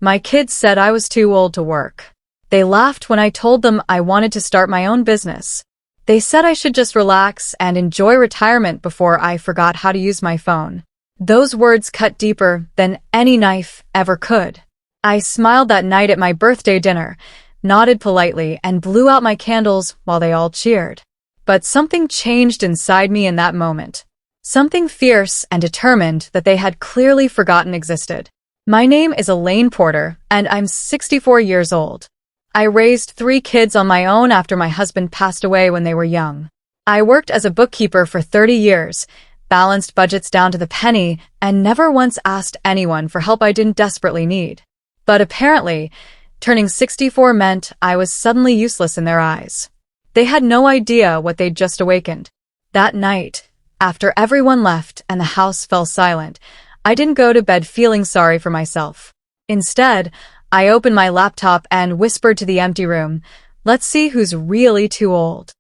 My kids said I was too old to work. They laughed when I told them I wanted to start my own business. They said I should just relax and enjoy retirement before I forgot how to use my phone. Those words cut deeper than any knife ever could. I smiled that night at my birthday dinner, nodded politely, and blew out my candles while they all cheered. But something changed inside me in that moment. Something fierce and determined that they had clearly forgotten existed. My name is Elaine Porter, and I'm 64 years old. I raised 3 kids on my own after my husband passed away when they were young. I worked as a bookkeeper for 30 years, balanced budgets down to the penny, and never once asked anyone for help I didn't desperately need. But apparently, turning 64 meant I was suddenly useless in their eyes. They had no idea what they'd just awakened. That night, after everyone left and the house fell silent, I didn't go to bed feeling sorry for myself. Instead, I opened my laptop and whispered to the empty room, "Let's see who's really too old."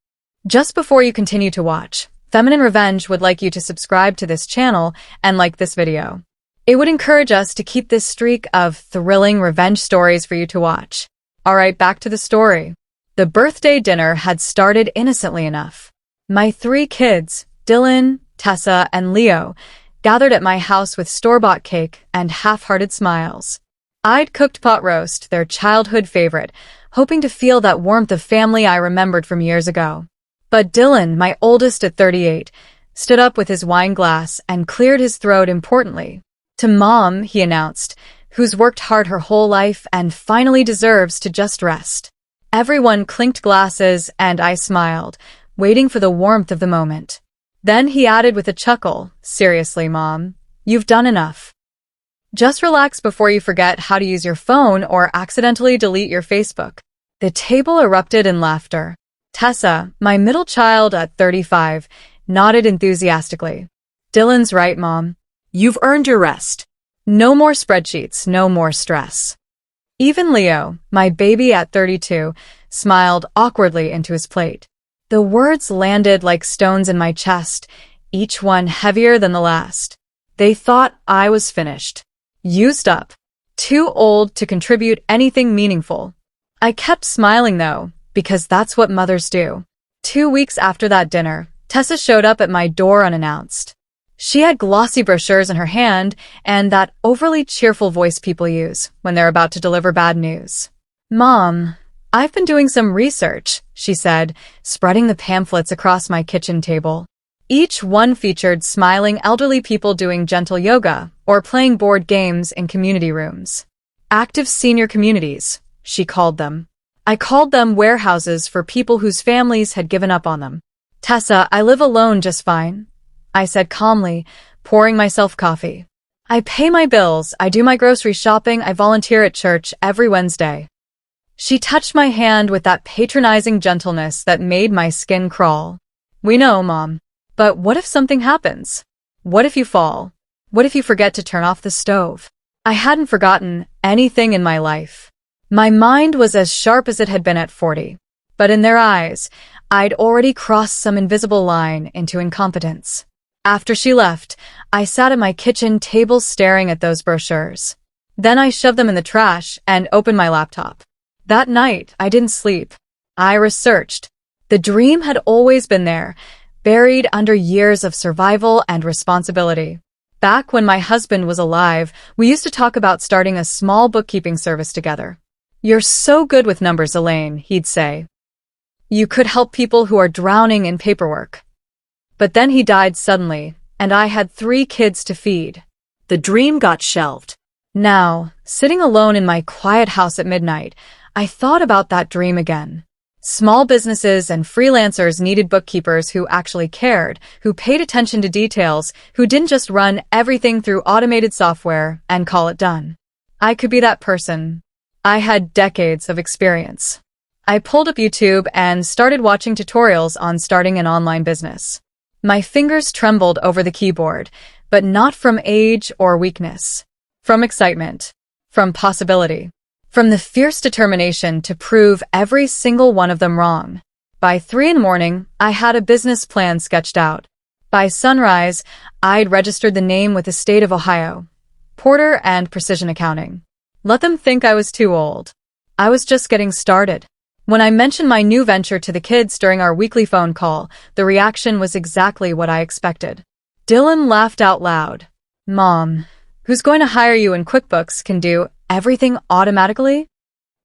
Just before you continue to watch, Feminine Revenge would like you to subscribe to this channel and like this video. It would encourage us to keep this streak of thrilling revenge stories for you to watch. Alright, back to the story. The birthday dinner had started innocently enough. My 3 kids, Dylan, Tessa, and Leo, gathered at my house with store-bought cake and half-hearted smiles. I'd cooked pot roast, their childhood favorite, hoping to feel that warmth of family I remembered from years ago. But Dylan, my oldest at 38, stood up with his wine glass and cleared his throat importantly. "To Mom," he announced, "who's worked hard her whole life and finally deserves to just rest." Everyone clinked glasses and I smiled, waiting for the warmth of the moment. Then he added with a chuckle, "Seriously, Mom, you've done enough. Just relax before you forget how to use your phone or accidentally delete your Facebook." The table erupted in laughter. Tessa, my middle child at 35, nodded enthusiastically. "Dylan's right, Mom. You've earned your rest. No more spreadsheets, no more stress." Even Leo, my baby at 32, smiled awkwardly into his plate. The words landed like stones in my chest, each one heavier than the last. They thought I was finished. Used up. Too old to contribute anything meaningful. I kept smiling though, because that's what mothers do. 2 weeks after that dinner, Tessa showed up at my door unannounced. She had glossy brochures in her hand and that overly cheerful voice people use when they're about to deliver bad news. "Mom, I've been doing some research," she said, spreading the pamphlets across my kitchen table. Each one featured smiling elderly people doing gentle yoga or playing board games in community rooms. Active senior communities, she called them. I called them warehouses for people whose families had given up on them. "Tessa, I live alone just fine," I said calmly, pouring myself coffee. "I pay my bills, I do my grocery shopping, I volunteer at church every Wednesday." She touched my hand with that patronizing gentleness that made my skin crawl. "We know, Mom. But what if something happens? What if you fall? What if you forget to turn off the stove?" I hadn't forgotten anything in my life. My mind was as sharp as it had been at 40. But in their eyes, I'd already crossed some invisible line into incompetence. After she left, I sat at my kitchen table staring at those brochures. Then I shoved them in the trash and opened my laptop. That night, I didn't sleep. I researched. The dream had always been there, buried under years of survival and responsibility. Back when my husband was alive, we used to talk about starting a small bookkeeping service together. "You're so good with numbers, Elaine," he'd say. "You could help people who are drowning in paperwork." But then he died suddenly, and I had 3 kids to feed. The dream got shelved. Now, sitting alone in my quiet house at midnight, I thought about that dream again. Small businesses and freelancers needed bookkeepers who actually cared, who paid attention to details, who didn't just run everything through automated software and call it done. I could be that person. I had decades of experience. I pulled up YouTube and started watching tutorials on starting an online business. My fingers trembled over the keyboard, but not from age or weakness. From excitement. From possibility. From the fierce determination to prove every single one of them wrong. By 3 a.m, I had a business plan sketched out. By sunrise, I'd registered the name with the state of Ohio. Porter and Precision Accounting. Let them think I was too old. I was just getting started. When I mentioned my new venture to the kids during our weekly phone call, the reaction was exactly what I expected. Dylan laughed out loud. Mom, who's going to hire you in QuickBooks can do everything automatically?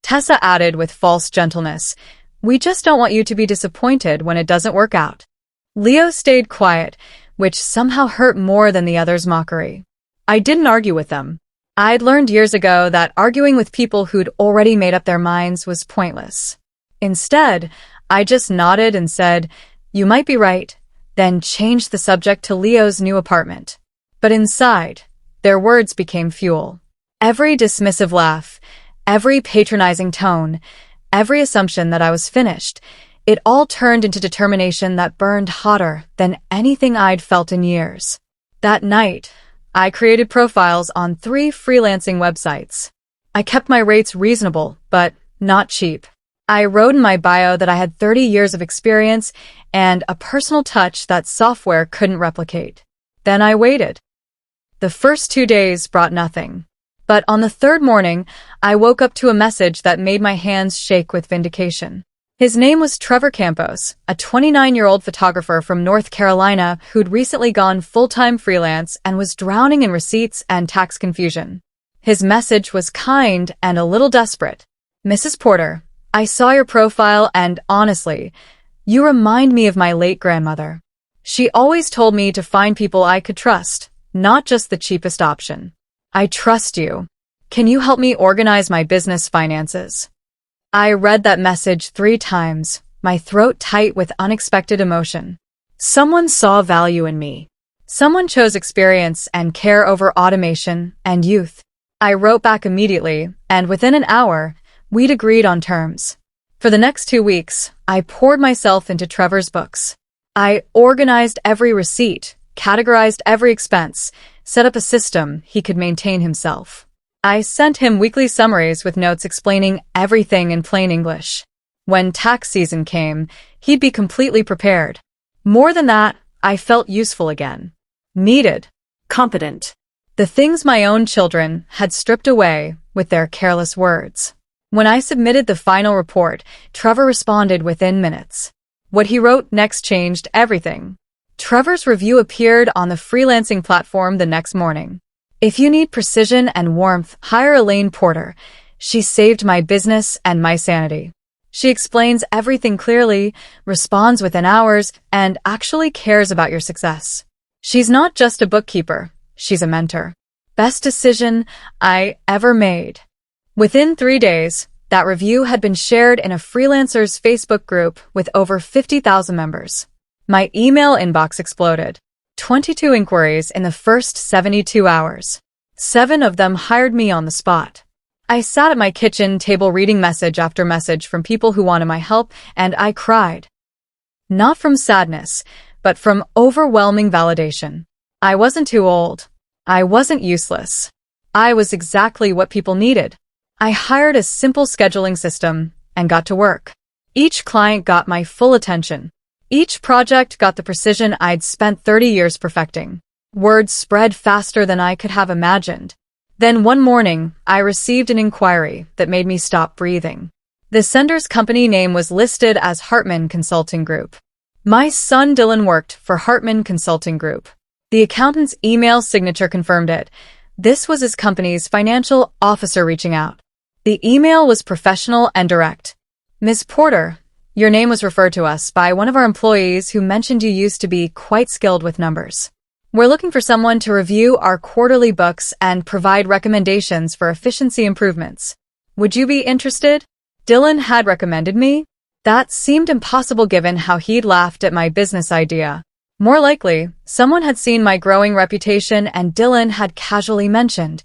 Tessa added with false gentleness, we just don't want you to be disappointed when it doesn't work out. Leo stayed quiet, which somehow hurt more than the others' mockery. I didn't argue with them. I'd learned years ago that arguing with people who'd already made up their minds was pointless. Instead, I just nodded and said, you might be right, then changed the subject to Leo's new apartment. But inside, their words became fuel. Every dismissive laugh, every patronizing tone, every assumption that I was finished, it all turned into determination that burned hotter than anything I'd felt in years. That night, I created profiles on 3 freelancing websites. I kept my rates reasonable, but not cheap. I wrote in my bio that I had 30 years of experience and a personal touch that software couldn't replicate. Then I waited. The first 2 days brought nothing. But on the 3rd morning, I woke up to a message that made my hands shake with vindication. His name was Trevor Campos, a 29-year-old photographer from North Carolina who'd recently gone full-time freelance and was drowning in receipts and tax confusion. His message was kind and a little desperate. Mrs. Porter, I saw your profile and, honestly, you remind me of my late grandmother. She always told me to find people I could trust, not just the cheapest option. I trust you. Can you help me organize my business finances? I read that message 3 times, my throat tight with unexpected emotion. Someone saw value in me. Someone chose experience and care over automation and youth. I wrote back immediately, and within an hour, we'd agreed on terms. For the next 2 weeks, I poured myself into Trevor's books. I organized every receipt, categorized every expense, set up a system he could maintain himself. I sent him weekly summaries with notes explaining everything in plain English. When tax season came, he'd be completely prepared. More than that, I felt useful again. Needed. Competent. The things my own children had stripped away with their careless words. When I submitted the final report, Trevor responded within minutes. What he wrote next changed everything. Trevor's review appeared on the freelancing platform the next morning. If you need precision and warmth, hire Elaine Porter. She saved my business and my sanity. She explains everything clearly, responds within hours, and actually cares about your success. She's not just a bookkeeper, she's a mentor. Best decision I ever made. Within 3 days, that review had been shared in a freelancer's Facebook group with over 50,000 members. My email inbox exploded. 22 inquiries in the first 72 hours. 7 of them hired me on the spot. I sat at my kitchen table reading message after message from people who wanted my help, and I cried. Not from sadness, but from overwhelming validation. I wasn't too old. I wasn't useless. I was exactly what people needed. I hired a simple scheduling system and got to work. Each client got my full attention. Each project got the precision I'd spent 30 years perfecting. Words spread faster than I could have imagined. Then one morning, I received an inquiry that made me stop breathing. The sender's company name was listed as Hartman Consulting Group. My son Dylan worked for Hartman Consulting Group. The accountant's email signature confirmed it. This was his company's financial officer reaching out. The email was professional and direct. Ms. Porter, your name was referred to us by one of our employees who mentioned you used to be quite skilled with numbers. We're looking for someone to review our quarterly books and provide recommendations for efficiency improvements. Would you be interested? Dylan had recommended me. That seemed impossible given how he'd laughed at my business idea. More likely, someone had seen my growing reputation and Dylan had casually mentioned,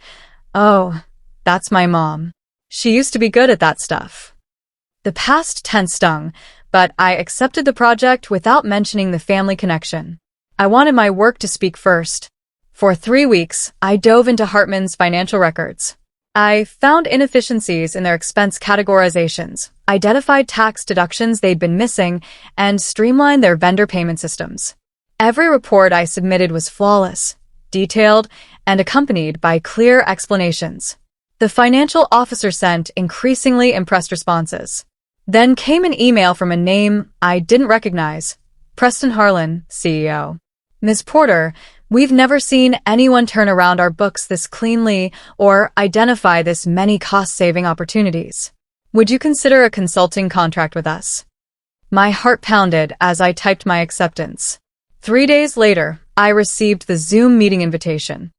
"Oh, that's my mom. She used to be good at that stuff." The past tense stung, but I accepted the project without mentioning the family connection. I wanted my work to speak first. For 3 weeks, I dove into Hartman's financial records. I found inefficiencies in their expense categorizations, identified tax deductions they'd been missing, and streamlined their vendor payment systems. Every report I submitted was flawless, detailed, and accompanied by clear explanations. The financial officer sent increasingly impressed responses. Then came an email from a name I didn't recognize. Preston Harlan, CEO. Ms. Porter, we've never seen anyone turn around our books this cleanly or identify this many cost-saving opportunities. Would you consider a consulting contract with us? My heart pounded as I typed my acceptance. 3 days later, I received the Zoom meeting invitation.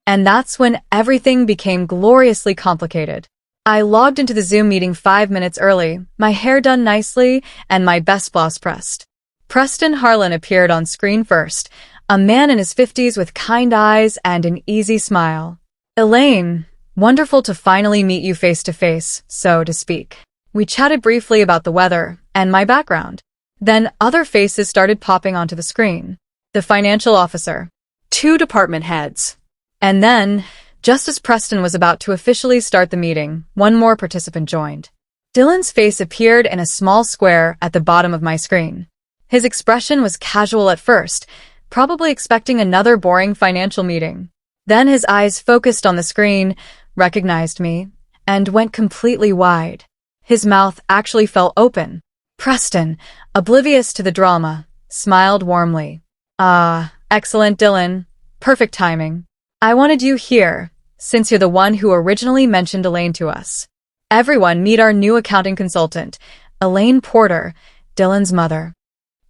And that's when everything became gloriously complicated. I logged into the Zoom meeting 5 minutes early, my hair done nicely, and my best blouse pressed. Preston Harlan appeared on screen first, a man in his 50s with kind eyes and an easy smile. Elaine, wonderful to finally meet you face to face, so to speak. We chatted briefly about the weather and my background. Then other faces started popping onto the screen. The financial officer, 2 department heads. And then, just as Preston was about to officially start the meeting, one more participant joined. Dylan's face appeared in a small square at the bottom of my screen. His expression was casual at first, probably expecting another boring financial meeting. Then his eyes focused on the screen, recognized me, and went completely wide. His mouth actually fell open. Preston, oblivious to the drama, smiled warmly. "Ah, excellent, Dylan. Perfect timing. I wanted you here, since you're the one who originally mentioned Elaine to us. Everyone meet our new accounting consultant, Elaine Porter, Dylan's mother."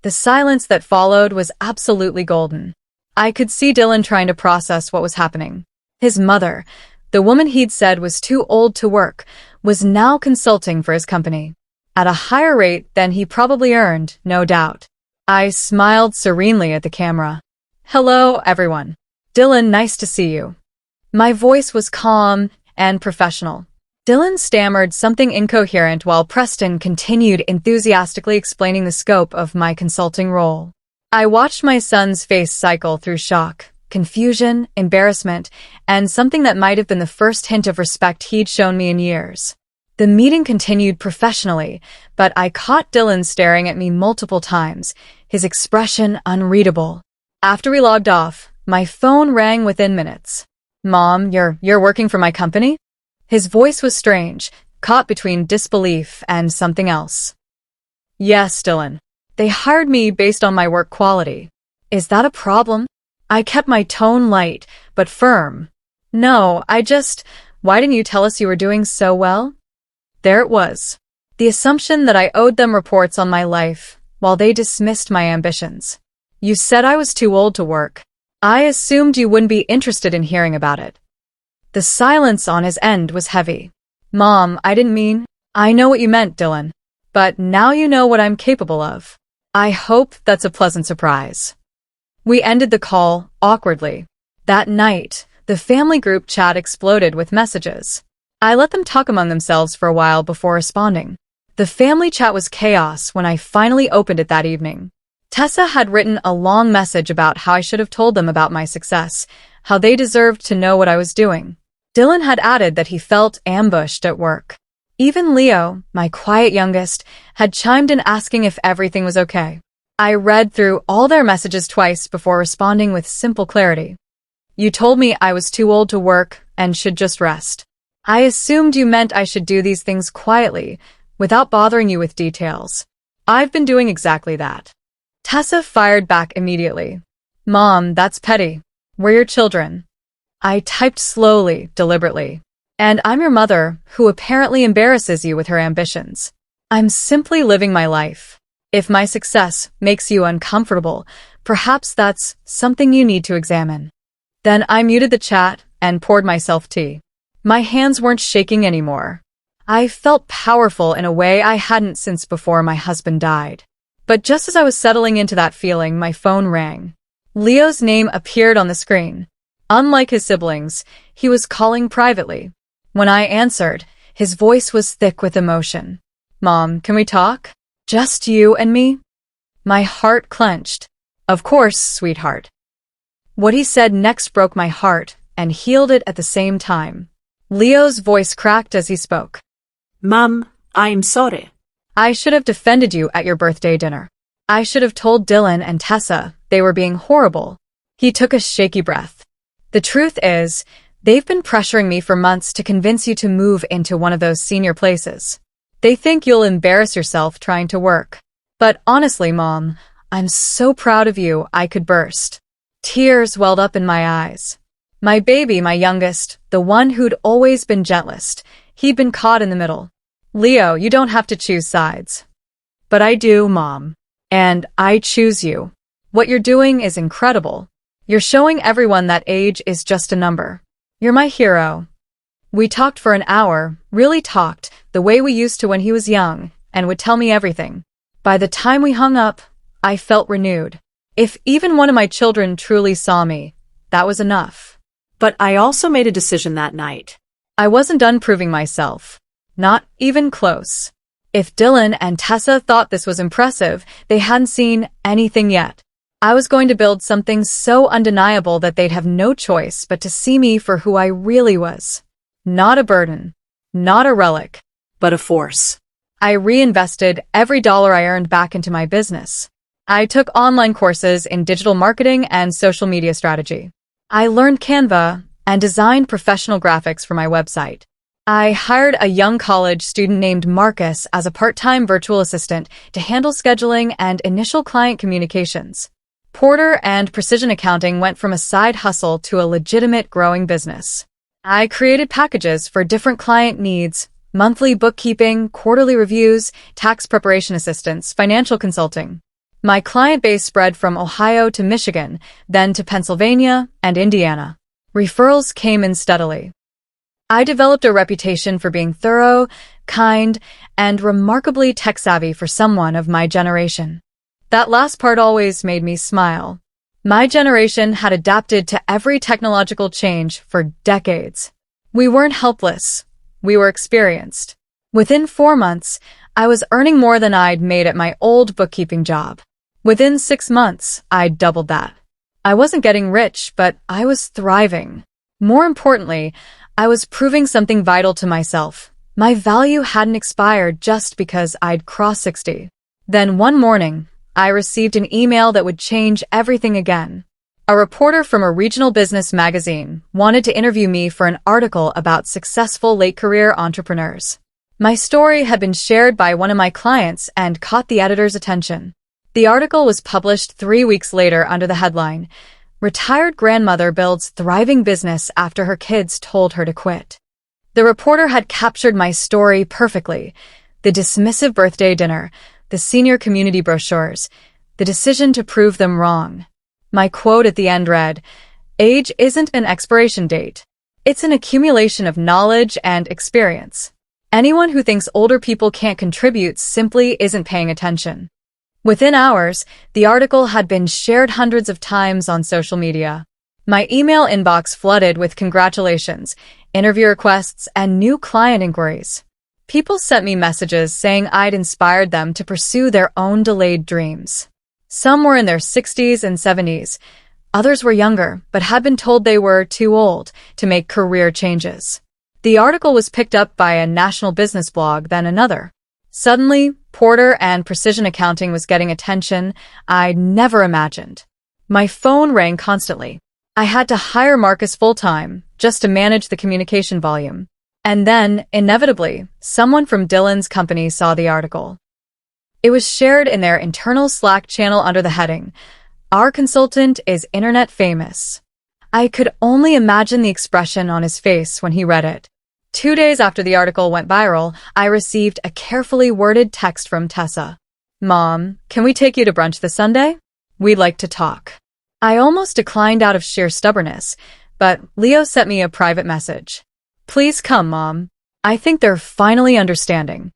The silence that followed was absolutely golden. I could see Dylan trying to process what was happening. His mother, the woman he'd said was too old to work, was now consulting for his company. At a higher rate than he probably earned, no doubt. I smiled serenely at the camera. "Hello, everyone. Dylan, nice to see you." My voice was calm and professional. Dylan stammered something incoherent while Preston continued enthusiastically explaining the scope of my consulting role. I watched my son's face cycle through shock, confusion, embarrassment, and something that might have been the first hint of respect he'd shown me in years. The meeting continued professionally, but I caught Dylan staring at me multiple times, his expression unreadable. After we logged off, my phone rang within minutes. "Mom, you're working for my company?" His voice was strange, caught between disbelief and something else. "Yes, Dylan. They hired me based on my work quality." "Is that a problem?" I kept my tone light, but firm. "No, why didn't you tell us you were doing so well?" There it was. The assumption that I owed them reports on my life, while they dismissed my ambitions. "You said I was too old to work. I assumed you wouldn't be interested in hearing about it." The silence on his end was heavy. "Mom, I didn't mean—" "I know what you meant, Dylan. But now you know what I'm capable of. I hope that's a pleasant surprise." We ended the call, awkwardly. That night, the family group chat exploded with messages. I let them talk among themselves for a while before responding. The family chat was chaos when I finally opened it that evening. Tessa had written a long message about how I should have told them about my success, how they deserved to know what I was doing. Dylan had added that he felt ambushed at work. Even Leo, my quiet youngest, had chimed in asking if everything was okay. I read through all their messages twice before responding with simple clarity. "You told me I was too old to work and should just rest. I assumed you meant I should do these things quietly, without bothering you with details. I've been doing exactly that." Tessa fired back immediately. "Mom, that's petty. We're your children." I typed slowly, deliberately. "And I'm your mother, who apparently embarrasses you with her ambitions. I'm simply living my life. If my success makes you uncomfortable, perhaps that's something you need to examine." Then I muted the chat and poured myself tea. My hands weren't shaking anymore. I felt powerful in a way I hadn't since before my husband died. But just as I was settling into that feeling, my phone rang. Leo's name appeared on the screen. Unlike his siblings, he was calling privately. When I answered, his voice was thick with emotion. "Mom, can we talk? Just you and me?" My heart clenched. "Of course, sweetheart." What he said next broke my heart and healed it at the same time. Leo's voice cracked as he spoke. "Mom, I'm sorry. I should have defended you at your birthday dinner. I should have told Dylan and Tessa they were being horrible." He took a shaky breath. "The truth is, They've been pressuring me for months to convince you to move into one of those senior places. They think you'll embarrass yourself trying to work. But honestly, Mom, I'm so proud of you I could burst. Tears welled up in my eyes. My baby, my youngest, the one who'd always been gentlest, he'd been caught in the middle. Leo, you don't have to choose sides. But I do, Mom. And I choose you. What you're doing is incredible. You're showing everyone that age is just a number. You're my hero. We talked for an hour, really talked, the way we used to when he was young, and would tell me everything. By the time we hung up, I felt renewed. If even one of my children truly saw me, that was enough. But I also made a decision that night. I wasn't done proving myself. Not even close. If Dylan and Tessa thought this was impressive, they hadn't seen anything yet. I was going to build something so undeniable that they'd have no choice but to see me for who I really was. Not a burden. Not a relic. But a force. I reinvested every dollar I earned back into my business. I took online courses in digital marketing and social media strategy. I learned Canva and designed professional graphics for my website. I hired a young college student named Marcus as a part-time virtual assistant to handle scheduling and initial client communications. Porter and Precision Accounting went from a side hustle to a legitimate growing business. I created packages for different client needs: monthly bookkeeping, quarterly reviews, tax preparation assistance, financial consulting. My client base spread from Ohio to Michigan, then to Pennsylvania and Indiana. Referrals came in steadily. I developed a reputation for being thorough, kind, and remarkably tech-savvy for someone of my generation. That last part always made me smile. My generation had adapted to every technological change for decades. We weren't helpless. We were experienced. Within 4 months, I was earning more than I'd made at my old bookkeeping job. Within 6 months, I'd doubled that. I wasn't getting rich, but I was thriving. More importantly, I was proving something vital to myself. My value hadn't expired just because I'd crossed 60. Then one morning, I received an email that would change everything again. A reporter from a regional business magazine wanted to interview me for an article about successful late-career entrepreneurs. My story had been shared by one of my clients and caught the editor's attention. The article was published 3 weeks later under the headline, "Retired Grandmother Builds Thriving Business After Her Kids Told Her to Quit." The reporter had captured my story perfectly. The dismissive birthday dinner, the senior community brochures, the decision to prove them wrong. My quote at the end read, "Age isn't an expiration date. It's an accumulation of knowledge and experience. Anyone who thinks older people can't contribute simply isn't paying attention." Within hours, the article had been shared hundreds of times on social media. My email inbox flooded with congratulations, interview requests, and new client inquiries. People sent me messages saying I'd inspired them to pursue their own delayed dreams. Some were in their 60s and 70s. Others were younger, but had been told they were too old to make career changes. The article was picked up by a national business blog, then another. Suddenly, Porter and Precision Accounting was getting attention I'd never imagined. My phone rang constantly. I had to hire Marcus full-time just to manage the communication volume. And then, inevitably, someone from Dylan's company saw the article. It was shared in their internal Slack channel under the heading, "Our consultant is internet famous." I could only imagine the expression on his face when he read it. 2 days after the article went viral, I received a carefully worded text from Tessa. "Mom, can we take you to brunch this Sunday? We'd like to talk." I almost declined out of sheer stubbornness, but Leo sent me a private message. "Please come, Mom. I think they're finally understanding."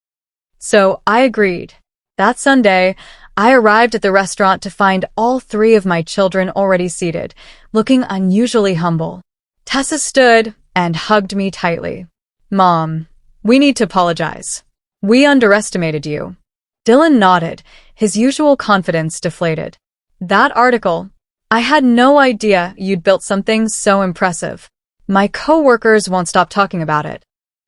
So I agreed. That Sunday, I arrived at the restaurant to find all 3 of my children already seated, looking unusually humble. Tessa stood and hugged me tightly. "Mom, we need to apologize. We underestimated you." Dylan nodded, his usual confidence deflated. "That article, I had no idea you'd built something so impressive. My co-workers won't stop talking about it."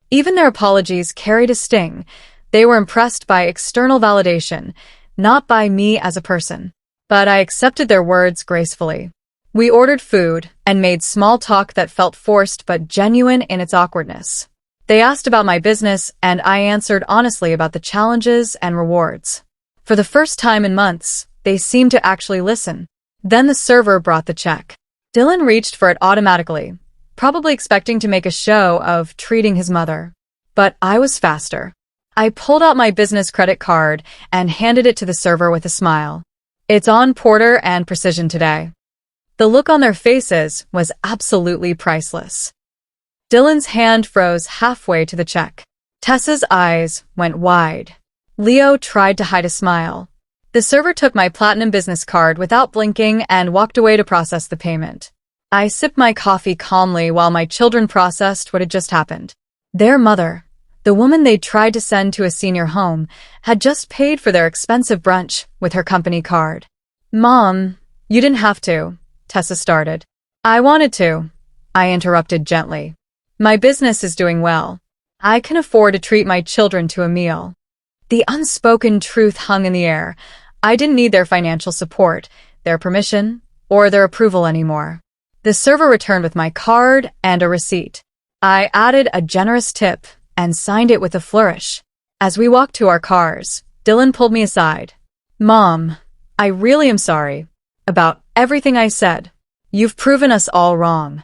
Even their apologies carried a sting. They were impressed by external validation, not by me as a person. But I accepted their words gracefully. We ordered food and made small talk that felt forced but genuine in its awkwardness. They asked about my business, and I answered honestly about the challenges and rewards. For the first time in months, they seemed to actually listen. Then the server brought the check. Dylan reached for it automatically, probably expecting to make a show of treating his mother. But I was faster. I pulled out my business credit card and handed it to the server with a smile. "It's on Porter and Precision today." The look on their faces was absolutely priceless. Dylan's hand froze halfway to the check. Tessa's eyes went wide. Leo tried to hide a smile. The server took my platinum business card without blinking and walked away to process the payment. I sipped my coffee calmly while my children processed what had just happened. Their mother, the woman they'd tried to send to a senior home, had just paid for their expensive brunch with her company card. "Mom, you didn't have to," Tessa started. "I wanted to," I interrupted gently. "My business is doing well. I can afford to treat my children to a meal." The unspoken truth hung in the air. I didn't need their financial support, their permission, or their approval anymore. The server returned with my card and a receipt. I added a generous tip and signed it with a flourish. As we walked to our cars, Dylan pulled me aside. "Mom, I really am sorry about everything I said. You've proven us all wrong."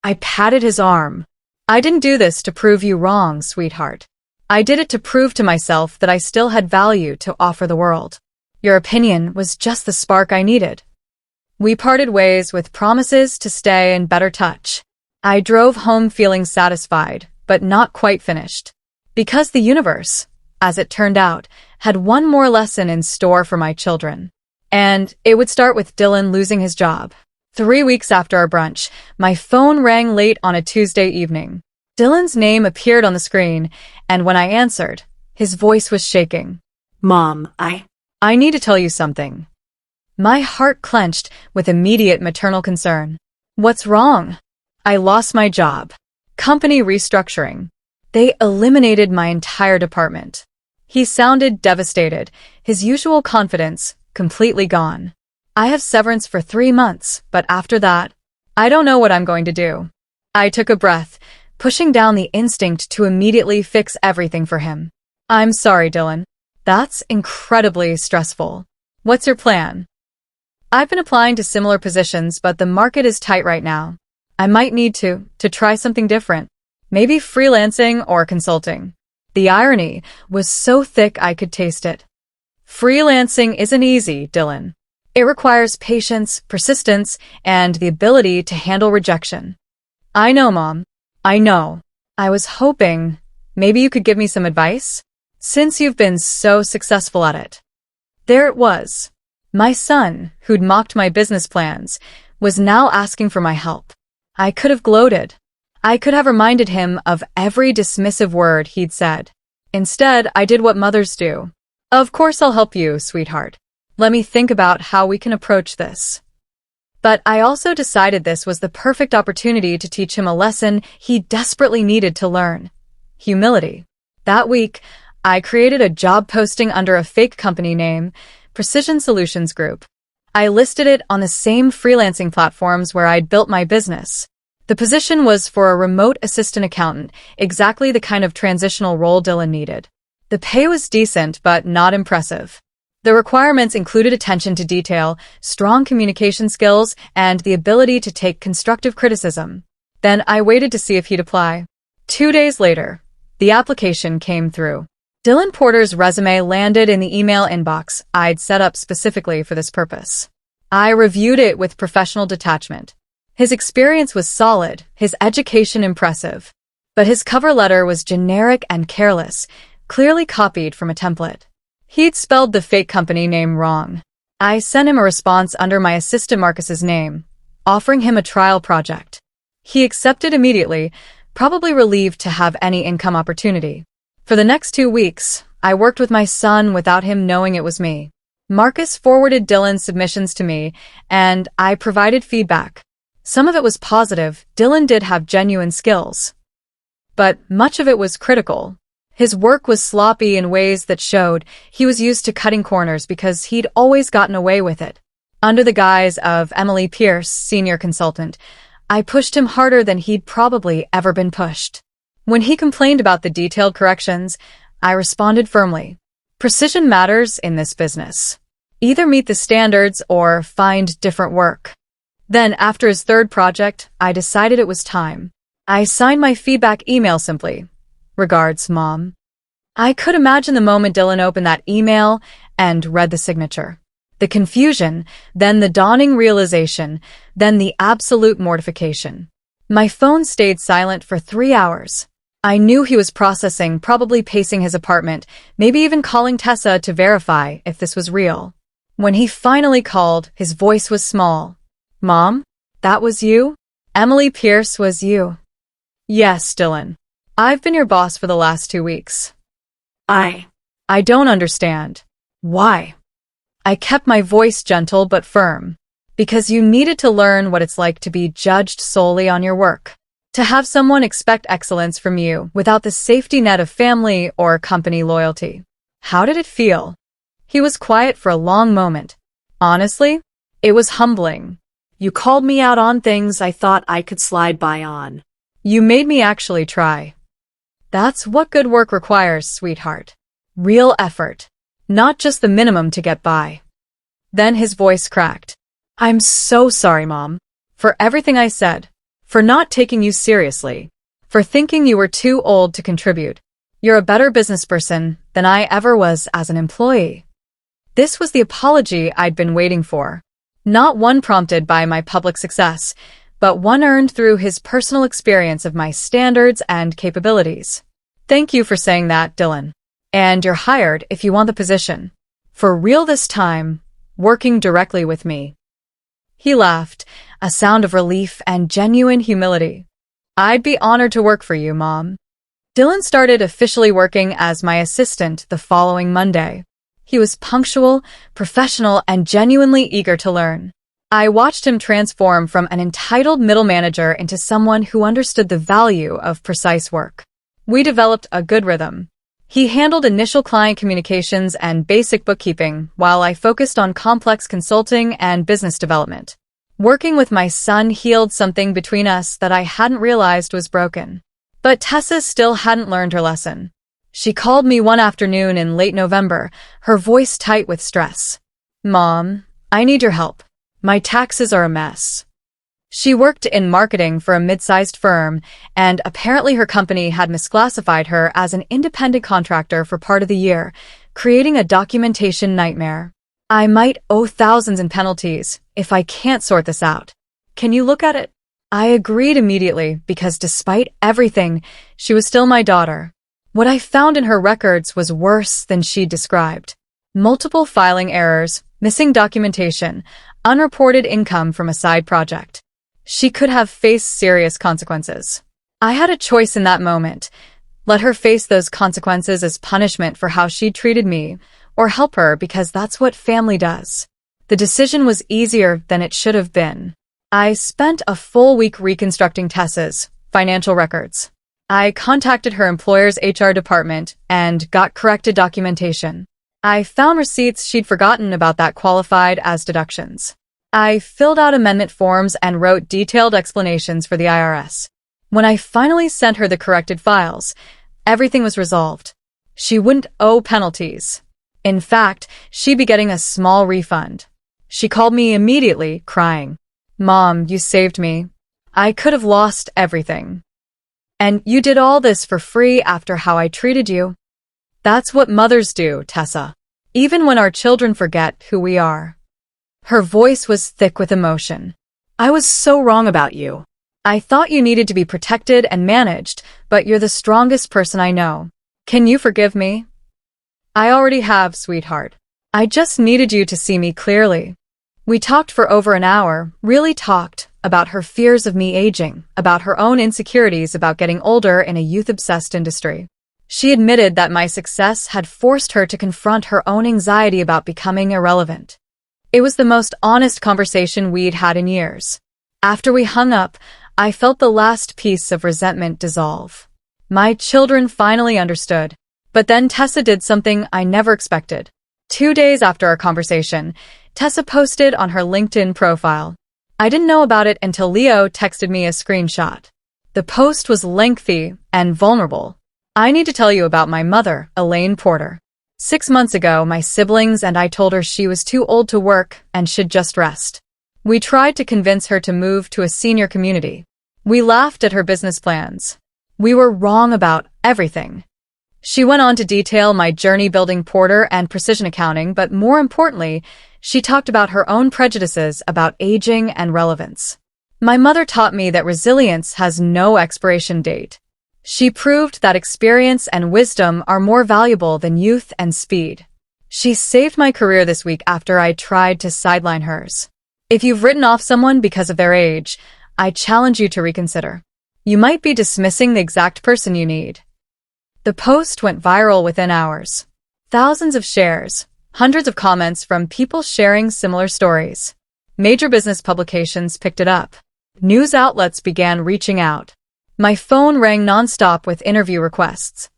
I patted his arm. "I didn't do this to prove you wrong, sweetheart. I did it to prove to myself that I still had value to offer the world. Your opinion was just the spark I needed." We parted ways with promises to stay in better touch. I drove home feeling satisfied, but not quite finished. Because the universe, as it turned out, had one more lesson in store for my children. And it would start with Dylan losing his job. 3 weeks after our brunch, my phone rang late on a Tuesday evening. Dylan's name appeared on the screen, and when I answered, his voice was shaking. "Mom, I need to tell you something." My heart clenched with immediate maternal concern. "What's wrong?" "I lost my job. Company restructuring. They eliminated my entire department." He sounded devastated, his usual confidence completely gone. "I have severance for 3 months, but after that, I don't know what I'm going to do." I took a breath, pushing down the instinct to immediately fix everything for him. "I'm sorry, Dylan. That's incredibly stressful. What's your plan?" "I've been applying to similar positions, but the market is tight right now. I might need to try something different. Maybe freelancing or consulting." The irony was so thick I could taste it. "Freelancing isn't easy, Dylan. It requires patience, persistence, and the ability to handle rejection." "I know, Mom. I know. I was hoping maybe you could give me some advice, since you've been so successful at it." There it was. My son, who'd mocked my business plans, was now asking for my help. I could have gloated. I could have reminded him of every dismissive word he'd said. Instead, I did what mothers do. "Of course I'll help you, sweetheart. Let me think about how we can approach this." But I also decided this was the perfect opportunity to teach him a lesson he desperately needed to learn: humility. That week, I created a job posting under a fake company name, Precision Solutions Group. I listed it on the same freelancing platforms where I'd built my business. The position was for a remote assistant accountant, exactly the kind of transitional role Dylan needed. The pay was decent, but not impressive. The requirements included attention to detail, strong communication skills, and the ability to take constructive criticism. Then I waited to see if he'd apply. 2 days later, the application came through. Dylan Porter's resume landed in the email inbox I'd set up specifically for this purpose. I reviewed it with professional detachment. His experience was solid, his education impressive. But his cover letter was generic and careless, clearly copied from a template. He'd spelled the fake company name wrong. I sent him a response under my assistant Marcus's name, offering him a trial project. He accepted immediately, probably relieved to have any income opportunity. For the next 2 weeks, I worked with my son without him knowing it was me. Marcus forwarded Dylan's submissions to me, and I provided feedback. Some of it was positive. Dylan did have genuine skills. But much of it was critical. His work was sloppy in ways that showed he was used to cutting corners because he'd always gotten away with it. Under the guise of Emily Pierce, senior consultant, I pushed him harder than he'd probably ever been pushed. When he complained about the detailed corrections, I responded firmly. Precision matters in this business. Either meet the standards or find different work. Then, after his third project, I decided it was time. I signed my feedback email simply, "Regards, Mom." I could imagine the moment Dylan opened that email and read the signature. The confusion, then the dawning realization, then the absolute mortification. My phone stayed silent for 3 hours. I knew he was processing, probably pacing his apartment, maybe even calling Tessa to verify if this was real. When he finally called, his voice was small. "Mom? That was you? Emily Pierce was you?" "Yes, Dylan. I've been your boss for the last 2 weeks." I don't understand. Why? I kept my voice gentle but firm. Because you needed to learn what it's like to be judged solely on your work. To have someone expect excellence from you without the safety net of family or company loyalty. How did it feel? He was quiet for a long moment. Honestly, it was humbling. You called me out on things I thought I could slide by on. You made me actually try. That's what good work requires, sweetheart. Real effort. Not just the minimum to get by. Then his voice cracked. "I'm so sorry, Mom. For everything I said. For not taking you seriously. For thinking you were too old to contribute. You're a better business person than I ever was as an employee." This was the apology I'd been waiting for. Not one prompted by my public success, but one earned through his personal experience of my standards and capabilities. "Thank you for saying that, Dylan. And you're hired if you want the position. For real this time, working directly with me." He laughed, a sound of relief and genuine humility. "I'd be honored to work for you, Mom." Dylan started officially working as my assistant the following Monday. He was punctual, professional, and genuinely eager to learn. I watched him transform from an entitled middle manager into someone who understood the value of precise work. We developed a good rhythm. He handled initial client communications and basic bookkeeping, while I focused on complex consulting and business development. Working with my son healed something between us that I hadn't realized was broken. But Tessa still hadn't learned her lesson. She called me one afternoon in late November, her voice tight with stress. "Mom, I need your help. My taxes are a mess." She worked in marketing for a mid-sized firm, and apparently her company had misclassified her as an independent contractor for part of the year, creating a documentation nightmare. "I might owe thousands in penalties if I can't sort this out. Can you look at it?" I agreed immediately because despite everything, she was still my daughter. What I found in her records was worse than she'd described. Multiple filing errors, missing documentation, unreported income from a side project. She could have faced serious consequences. I had a choice in that moment. Let her face those consequences as punishment for how she treated me, or help her because that's what family does. The decision was easier than it should have been. I spent a full week reconstructing Tessa's financial records. I contacted her employer's HR department and got corrected documentation. I found receipts she'd forgotten about that qualified as deductions. I filled out amendment forms and wrote detailed explanations for the IRS. When I finally sent her the corrected files, everything was resolved. She wouldn't owe penalties. In fact, she'd be getting a small refund. She called me immediately, crying. "Mom, you saved me. I could have lost everything. And you did all this for free after how I treated you." That's what mothers do, Tessa. Even when our children forget who we are. Her voice was thick with emotion. "I was so wrong about you. I thought you needed to be protected and managed, but you're the strongest person I know. Can you forgive me?" "I already have, sweetheart. I just needed you to see me clearly." We talked for over an hour, really talked, about her fears of me aging, about her own insecurities about getting older in a youth-obsessed industry. She admitted that my success had forced her to confront her own anxiety about becoming irrelevant. It was the most honest conversation we'd had in years. After we hung up, I felt the last piece of resentment dissolve. My children finally understood. But then Tessa did something I never expected. 2 days after our conversation, Tessa posted on her LinkedIn profile. I didn't know about it until Leo texted me a screenshot. The post was lengthy and vulnerable. I need to tell you about my mother, Elaine Porter. 6 months ago, my siblings and I told her she was too old to work and should just rest. We tried to convince her to move to a senior community. We laughed at her business plans. We were wrong about everything. She went on to detail my journey building Porter and precision accounting, but more importantly, she talked about her own prejudices about aging and relevance. My mother taught me that resilience has no expiration date. She proved that experience and wisdom are more valuable than youth and speed. She saved my career this week after I tried to sideline hers. If you've written off someone because of their age, I challenge you to reconsider. You might be dismissing the exact person you need. The post went viral within hours. Thousands of shares, hundreds of comments from people sharing similar stories. Major business publications picked it up. News outlets began reaching out. My phone rang nonstop with interview requests.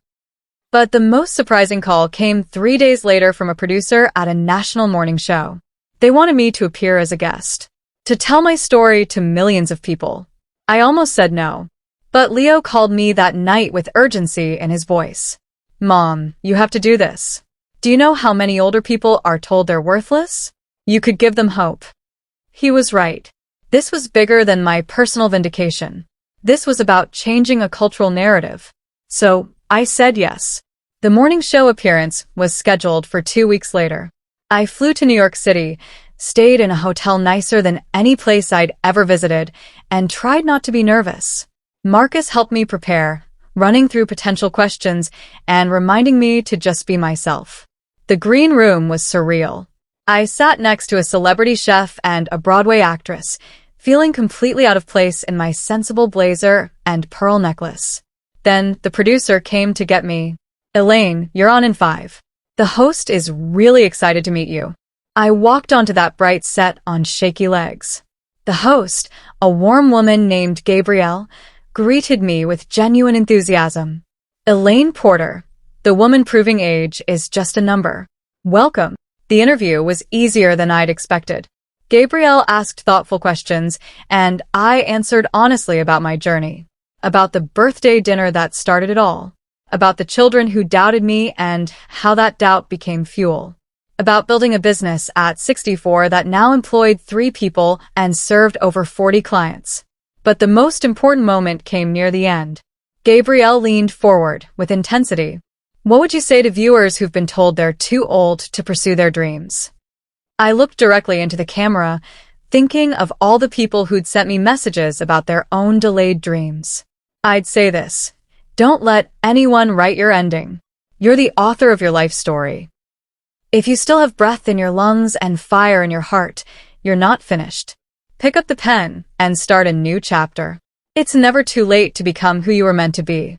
But the most surprising call came 3 days later from a producer at a national morning show. They wanted me to appear as a guest, to tell my story to millions of people. I almost said no. But Leo called me that night with urgency in his voice. Mom, you have to do this. Do you know how many older people are told they're worthless? You could give them hope. He was right. This was bigger than my personal vindication. This was about changing a cultural narrative. So, I said yes. The morning show appearance was scheduled for 2 weeks later. I flew to New York City, stayed in a hotel nicer than any place I'd ever visited, and tried not to be nervous. Marcus helped me prepare, running through potential questions and reminding me to just be myself. The green room was surreal. I sat next to a celebrity chef and a Broadway actress, feeling completely out of place in my sensible blazer and pearl necklace. Then the producer came to get me. Elaine, you're on in 5. The host is really excited to meet you. I walked onto that bright set on shaky legs. The host, a warm woman named Gabrielle, greeted me with genuine enthusiasm. Elaine Porter, the woman proving age is just a number. Welcome. The interview was easier than I'd expected. Gabrielle asked thoughtful questions, and I answered honestly about my journey. About the birthday dinner that started it all. About the children who doubted me and how that doubt became fuel. About building a business at 64 that now employed 3 people and served over 40 clients. But the most important moment came near the end. Gabrielle leaned forward with intensity. What would you say to viewers who've been told they're too old to pursue their dreams? I looked directly into the camera, thinking of all the people who'd sent me messages about their own delayed dreams. I'd say this. Don't let anyone write your ending. You're the author of your life story. If you still have breath in your lungs and fire in your heart, you're not finished. Pick up the pen and start a new chapter. It's never too late to become who you were meant to be.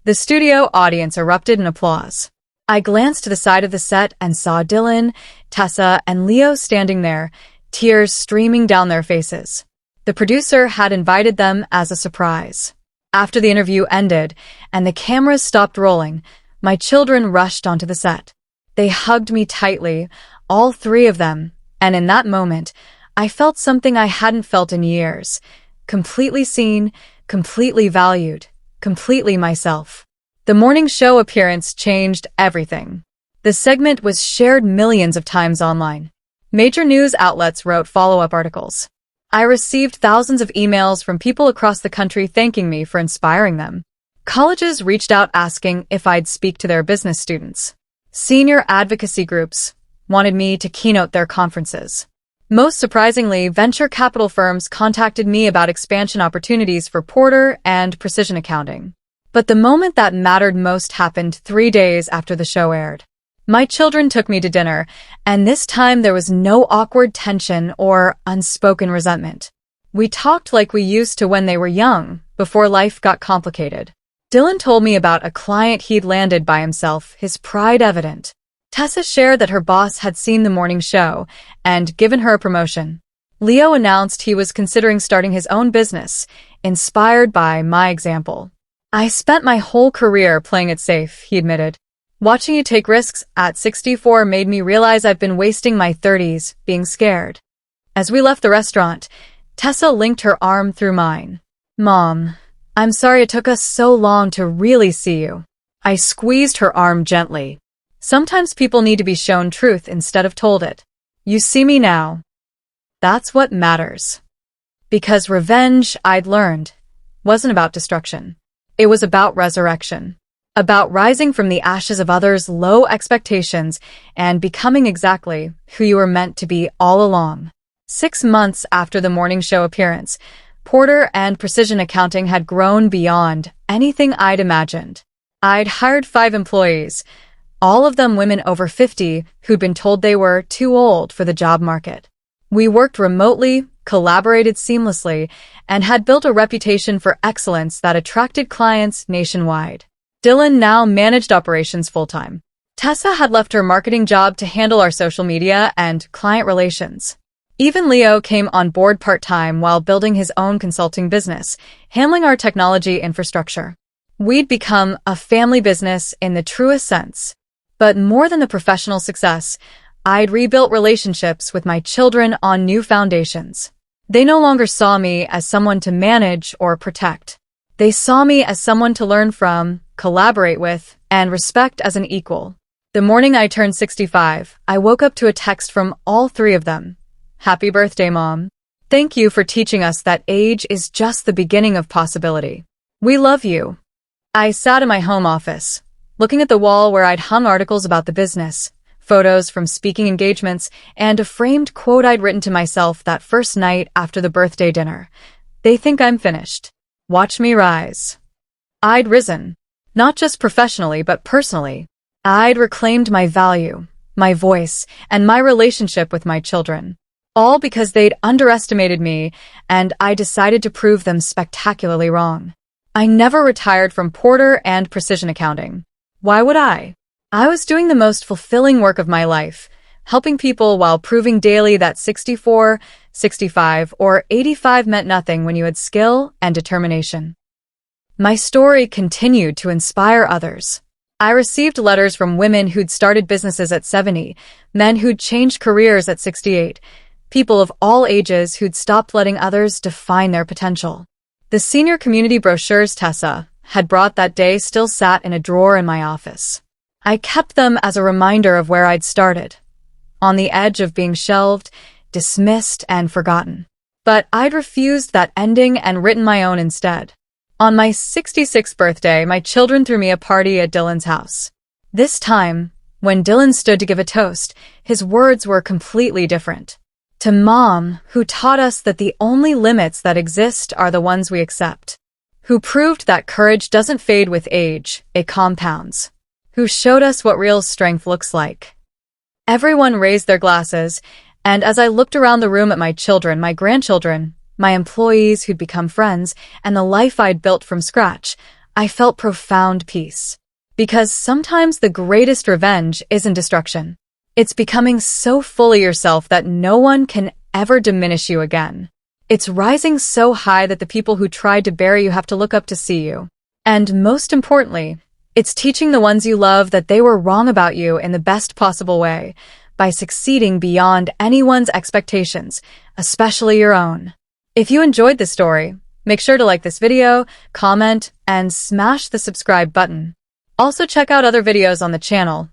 The studio audience erupted in applause. I glanced to the side of the set and saw Dylan, Tessa, and Leo standing there, tears streaming down their faces. The producer had invited them as a surprise. After the interview ended and the cameras stopped rolling, my children rushed onto the set. They hugged me tightly, all 3 of them, and in that moment, I felt something I hadn't felt in years. Completely seen, completely valued, completely myself. The morning show appearance changed everything. The segment was shared millions of times online. Major news outlets wrote follow-up articles. I received thousands of emails from people across the country thanking me for inspiring them. Colleges reached out asking if I'd speak to their business students. Senior advocacy groups wanted me to keynote their conferences. Most surprisingly, venture capital firms contacted me about expansion opportunities for Porter and precision accounting. But the moment that mattered most happened 3 days after the show aired. My children took me to dinner, and this time there was no awkward tension or unspoken resentment. We talked like we used to when they were young, before life got complicated. Dylan told me about a client he'd landed by himself, his pride evident. Tessa shared that her boss had seen the morning show and given her a promotion. Leo announced he was considering starting his own business, inspired by my example. I spent my whole career playing it safe, he admitted. Watching you take risks at 64 made me realize I've been wasting my 30s being scared. As we left the restaurant, Tessa linked her arm through mine. Mom, I'm sorry it took us so long to really see you. I squeezed her arm gently. Sometimes people need to be shown truth instead of told it. You see me now. That's what matters. Because revenge, I'd learned, wasn't about destruction. It was about resurrection. About rising from the ashes of others' low expectations and becoming exactly who you were meant to be all along. 6 months after the morning show appearance, Porter and Precision Accounting had grown beyond anything I'd imagined. I'd hired 5 employees, all of them women over 50 who'd been told they were too old for the job market. We worked remotely, collaborated seamlessly, and had built a reputation for excellence that attracted clients nationwide. Dylan now managed operations full-time. Tessa had left her marketing job to handle our social media and client relations. Even Leo came on board part-time while building his own consulting business, handling our technology infrastructure. We'd become a family business in the truest sense. But more than the professional success, I'd rebuilt relationships with my children on new foundations. They no longer saw me as someone to manage or protect. They saw me as someone to learn from, collaborate with, and respect as an equal. The morning I turned 65, I woke up to a text from all 3 of them. Happy birthday, Mom. Thank you for teaching us that age is just the beginning of possibility. We love you. I sat in my home office, looking at the wall where I'd hung articles about the business, photos from speaking engagements, and a framed quote I'd written to myself that first night after the birthday dinner. They think I'm finished. Watch me rise. I'd risen. Not just professionally, but personally. I'd reclaimed my value, my voice, and my relationship with my children. All because they'd underestimated me, and I decided to prove them spectacularly wrong. I never retired from Porter and Precision Accounting. Why would I? I was doing the most fulfilling work of my life, helping people while proving daily that 64, 65, or 85 meant nothing when you had skill and determination. My story continued to inspire others. I received letters from women who'd started businesses at 70, men who'd changed careers at 68, people of all ages who'd stopped letting others define their potential. The senior community brochures Tessa had brought that day still sat in a drawer in my office. I kept them as a reminder of where I'd started, on the edge of being shelved, dismissed, and forgotten. But I'd refused that ending and written my own instead. On my 66th birthday, my children threw me a party at Dylan's house. This time, when Dylan stood to give a toast, his words were completely different. To Mom, who taught us that the only limits that exist are the ones we accept. Who proved that courage doesn't fade with age, it compounds. Who showed us what real strength looks like. Everyone raised their glasses, and as I looked around the room at my children, my grandchildren, my employees who'd become friends, and the life I'd built from scratch, I felt profound peace. Because sometimes the greatest revenge isn't destruction. It's becoming so full of yourself that no one can ever diminish you again. It's rising so high that the people who tried to bury you have to look up to see you. And most importantly, it's teaching the ones you love that they were wrong about you in the best possible way, by succeeding beyond anyone's expectations, especially your own. If you enjoyed this story, make sure to like this video, comment, and smash the subscribe button. Also check out other videos on the channel